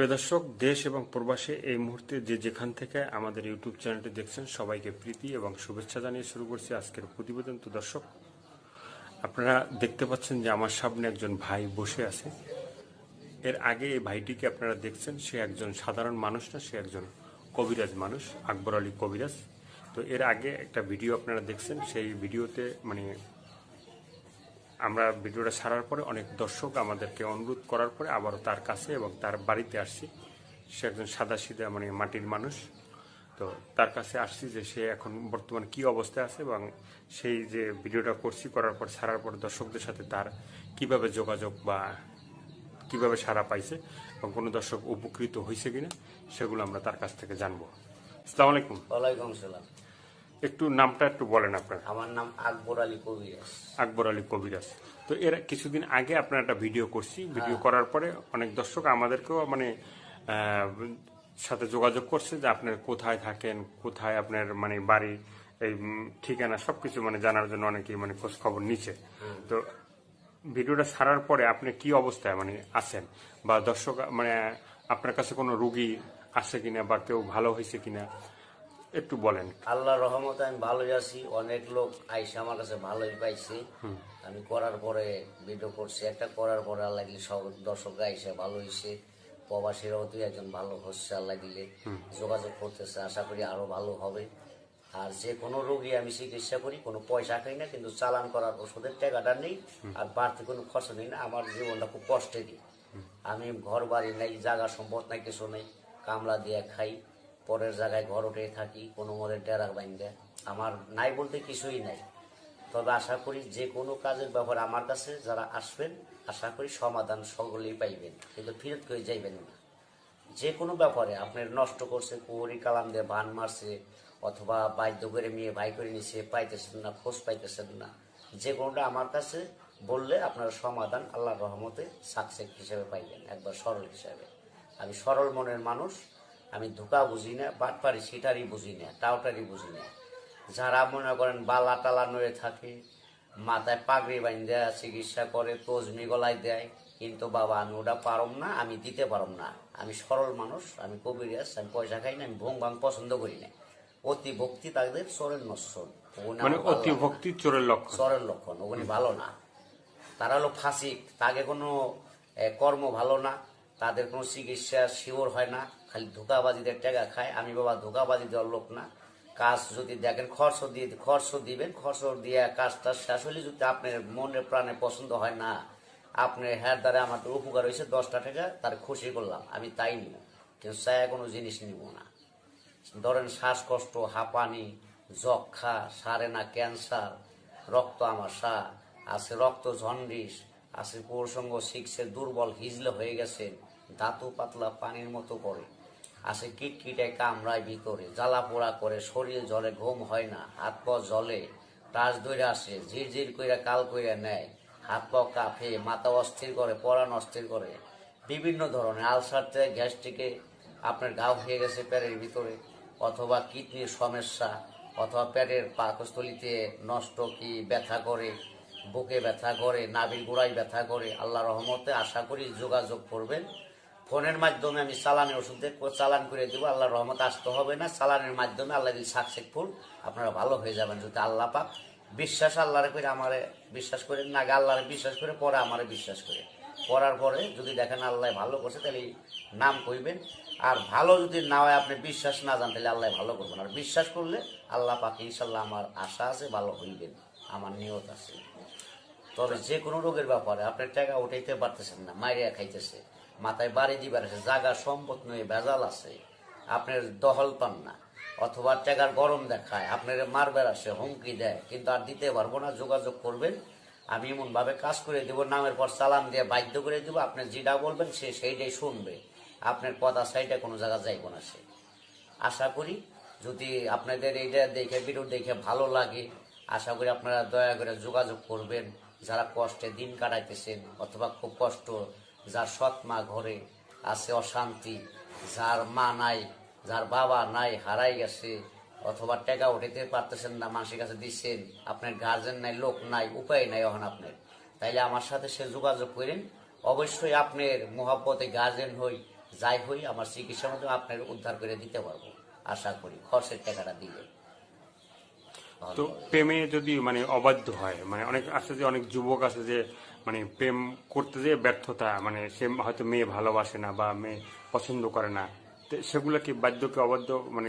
প্রিয় দর্শক, দেশ এবং প্রবাসে এই মুহূর্তে যে যেখান থেকে আমাদের ইউটিউব চ্যানেলটি দেখছেন সবাইকে প্রীতি এবং শুভেচ্ছা জানিয়ে শুরু করছি আজকের প্রতিবেদন। তো দর্শক, আপনারা দেখতে পাচ্ছেন যে আমার সামনে একজন ভাই বসে আছে। এর আগে এই ভাইটিকে আপনারা দেখছেন, সে একজন সাধারণ মানুষ না, সে একজন কবিরাজ মানুষ, আকবর আলী কবিরাজ। তো এর আগে একটা ভিডিও আপনারা দেখছেন, সেই ভিডিওতে আমরা ভিডিওটা ছাড়ার পরে অনেক দর্শক আমাদেরকে অনুরোধ করার পরে আবারও তার কাছে এবং তার বাড়িতে আসছি। সে একজন সাদাসিধা মাটির মানুষ। তো তার কাছে আসছি যে সে এখন বর্তমানে কি অবস্থায় আছে এবং সেই যে ভিডিওটা করার পর ছাড়ার পর দর্শকদের সাথে তার কিভাবে যোগাযোগ বা কিভাবে সাড়া পাইছে এবং কোনো দর্শক উপকৃত হয়েছে কিনা সেগুলো আমরা তার কাছ থেকে জানবো। আসসালামু আলাইকুম। ওয়ালাইকুম সালাম। একটু নামটা একটু বলেন আপনার। আমার নাম আকবর আলী কবিরাজ। আকবর আলী কবিরাজ। তো এর কিছুদিন আগে আপনার একটা ভিডিও করছি, ভিডিও করার পরে অনেক দর্শক আমাদেরকেও সাথে যোগাযোগ করছে যে আপনার কোথায় থাকেন, কোথায় আপনার বাড়ি, এই ঠিকানা সবকিছু জানার জন্য অনেকেই খোঁজ খবর নিচ্ছে। তো ভিডিওটা ছাড়ার পরে আপনি কি অবস্থায় আছেন বা দর্শক আপনার কাছে কোনো রোগী আছে কিনা বা কেউ ভালো হয়েছে কিনা একটু বলেন। আল্লাহর রহমতে আমি ভালোই আছি। অনেক লোক আইসে আমার কাছে ভালোই পাইছে। আমি করার পরে ভিডিও করছি একটা, করার পরে আল্লাহ দিলে সব দর্শকরা আইসে ভালো হয়েছে। প্রবাসীরাও তুই একজন ভালো হচ্ছে, আল্লাহ দিলে যোগাযোগ করতেছে। আশা করি আরো ভালো হবে। আর যে কোনো রোগী আমি চিকিৎসা করি, কোনো পয়সা খাই না, কিন্তু চালান করার ওষুধের টাকাটা নেই, আর বাড়তি কোনো খরচ নেই না। আমার জীবনটা খুব কষ্টে দিই। আমি ঘর বাড়ি নাই, জায়গা সম্পদ নাই, কিছু নেই, কামলা দিয়ে খাই, পরের জায়গায় ঘর উঠে থাকি, কোনো মধ্যে ডেরা বাইন্দা। আমার নাই বলতে কিছুই নাই। তবে আশা করি যে কোনো কাজের ব্যাপারে আমার কাছে যারা আসবেন, আশা করি সমাধান সকলেই পাইবেন, কিন্তু ফিরত করে যাইবেন না। যে কোনো ব্যাপারে আপনার নষ্ট করছে, কুহরি কালাম দিয়ে বান মারছে, অথবা বাধ্য করে মেয়ে ভাই করে নিছে, পাইতেছেন না, খোঁজ পাইতেছেন না, যে কোনোটা আমার কাছে বললে আপনার সমাধান আল্লাহর রহমতে সাকসেস হিসেবে পাইবেন, একবার সরল হিসাবে। আমি সরল মনের মানুষ। আমি ধোঁকা বুঝি না, বাটপারি সিটারি বুঝি না, টাউটারি বুঝি না। যারা মনে করেন বালা টালা নড়ে থাকে, মাথায় পাগড়ি বাইন্ধা চিকিৎসা করে, তজমি গলায় দেয়, কিন্তু বাবা আমি ওটা পারম না, আমি দিতে পারম না। আমি সরল মানুষ, আমি কবিরাজ, আমি পয়সা খাই না, আমি ভোং ভাং পছন্দ করি না। অতি ভক্তি তাদের চোরের নশ্বর, অতি ভক্তি চোরের লক্ষণ, চোরের লক্ষণ। ওগুলি ভালো না। তারা হলো ফাঁসিক, তাকে কোনো কর্ম ভালো না, তাদের কোনো চিকিৎসা শিওর হয় না, খালি ধোকাবাজিদের টাকা খায়। আমি বাবা ধোকাবাজি দেওয়ার লোক না। কাজ যদি দেখেন খরচ দিবেন, খরচ দিয়ে কাজটা শেষ হলে যদি আপনার মনে প্রাণে পছন্দ হয় না, আপনার হ্যার দ্বারা আমার উপকার হয়েছে 10টা টাকা, তার খুশি করলাম, আমি তাই নিব, কিন্তু চায় কোনো জিনিস নিব না। ধরেন শ্বাসকষ্ট, হাঁপানি, যক্ষা, সারে না ক্যান্সার, রক্ত আমাশা আছে, রক্ত জন্ডিস আছে, প্রসঙ্গ শিখছে, দুর্বল হিজলে হয়ে গেছে, ধাতু পাতলা পানির মতো করে আছে, কিটকিটায় কামড়ায় ভিতরে, জ্বালা পোড়া করে, শরীর জলে, ঘুম হয় না, হাত পা জলে, টাচ ধরে আসে, ঝিরঝির কইরা কাল কইরা নেয়, হাত পা কাঁপে, মাথা অস্থির করে, পরাণ অস্থির করে, বিভিন্ন ধরনের আলসার থেকে গ্যাস্ট্রিকে আপনার ঘাও হয়ে গেছে পেটের ভিতরে, অথবা কিডনির সমস্যা, অথবা পেটের পাকস্থলিতে নষ্ট কি ব্যথা করে, বুকে ব্যথা করে, নাভির গোড়ায় ব্যথা করে। আল্লাহ রহমতে আশা করি যোগাযোগ করবেন। ফোনের মাধ্যমে আমি চালানের ওষুধ চালান করে দেবো, আল্লাহর রহমতে আসতে হবে না। চালানের মাধ্যমে আল্লাহ দিল সাকসেসফুল, আপনারা ভালো হয়ে যাবেন যদি আল্লাহ পাক বিশ্বাস আল্লাহরে করে আমারে বিশ্বাস করেন না, আগে আল্লাহরে বিশ্বাস করে পরে আমারে বিশ্বাস করে, করার পরে যদি দেখেন আল্লাহ ভালো করছে তাহলে নাম কইবেন। আর ভালো যদি না হয়, আপনি বিশ্বাস না জান, তাহলে আল্লাহ ভালো করবেন। আর বিশ্বাস করলে আল্লাহ পাক ইনশাল্লাহ, আমার আশা আছে ভালো হইবেন, আমার নিয়ত আছে। তবে যে কোনো রোগের ব্যাপারে আপনার টাকা উঠাইতে পারতেছেন না, মাইরিয়া খাইতেছে, মাথায় বাড়ি দিবার আছে, জায়গা সম্পদ নয়, ভেজাল আছে, আপনার দহল পান না, অথবা টাকার গরম দেখায়, আপনার মারবার আসে, হুমকি দেয়, কিন্তু আর দিতে পারবো না, যোগাযোগ করবেন। আমি এমনভাবে কাজ করে দেবো, নামের পর চালান দিয়ে বাধ্য করে দেবো, আপনি যেটা বলবেন সে সেইটাই শুনবে, আপনার কথা সাইডে কোনো জায়গা যাইব না সে। আশা করি যদি আপনাদের এইটা দেখে, ভিডিও দেখে ভালো লাগে, আশা করি আপনারা দয়া করে যোগাযোগ করবেন। যারা কষ্টে দিন কাটাইতেছেন, অথবা খুব কষ্ট, যার সৎ মা ঘরে আছে, অশান্তি, যার মা নাই, যার বাবা নাই, হারাই গেছে, অথবা টাকা উঠাইতে পারতেছেন না, মানুষের কাছে দিচ্ছেন, আপনার গার্জেন নাই, লোক নাই, উপায় নাই এখন আপনার, তাইলে আমার সাথে সে যোগাযোগ করেন। অবশ্যই আপনার মোহাব্বতে গার্জেন হই, যাই হই আমার চিকিৎসার মাধ্যমে আপনার উদ্ধার করে দিতে পারবো, আশা করি খরচের টাকাটা দিলে। তো প্রেমে যদি মানে অবাধ্য হয়, মানে অনেক আছে যে অনেক যুবক আছে যে মানে প্রেম করতে যেয়ে ব্যর্থতা, মানে সে হয়তো মেয়ে ভালোবাসে না বা মেয়ে পছন্দ করে না, তো সেগুলো কি বাধ্য কি অবাধ্য মানে